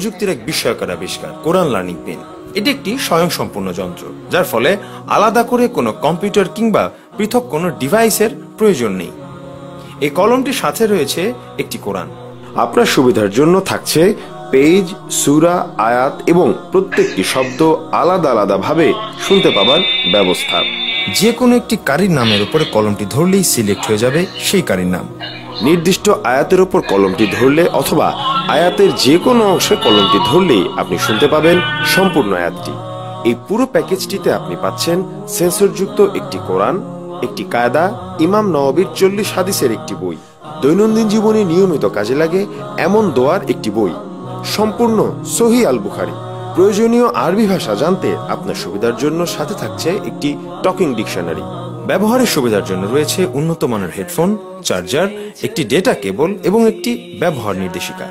প্রযুক্তির এক বিস্ময়কর আবিষ্কার কোরআন লার্নিং পেন। এটি একটি স্বয়ংসম্পূর্ণ যন্ত্র, যার ফলে আলাদা করে কোনো কম্পিউটার কিংবা পৃথক কোনো ডিভাইসের প্রয়োজন নেই। এই কলমটির সাথে রয়েছে একটি কোরআন। আপনার সুবিধার জন্য থাকছে পেজ, সূরা, আয়াত এবং প্রত্যেকটি শব্দ আলাদা আলাদা ভাবে শুনতে পাবার ব্যবস্থা। যে কোনো একটি কারির নামের উপরে কলমটি ধরলেই সিলেক্ট হয়ে যাবে সেই কারির নাম। নির্দিষ্ট আয়াতের উপর কলমটি ধরলে অথবা আয়াতের যে কোনো অংশে কলমটি ধরলেই আপনি শুনতে পাবেন সম্পূর্ণ আয়াতটি। এই পুরো প্যাকেজটিতে আপনি পাচ্ছেন সেন্সরযুক্ত একটি কোরআন, একটি কায়দা, ইমাম নওয়াবীর 40 হাদিসের একটি বই, দৈনন্দিন জীবনে নিয়মিত কাজে লাগে এমন দোয়ার একটি বই, সম্পূর্ণ সহিহ আল বুখারী। প্রয়োজনীয় আরবি ভাষা জানতে আপনার সুবিধার জন্য সাথে থাকছে একটি টকিং ডিকশনারি। ব্যবহারের সুবিধার জন্য রয়েছে উন্নত মানের হেডফোন, চার্জার, একটি ডেটা কেবল এবং একটি ব্যবহার নির্দেশিকা।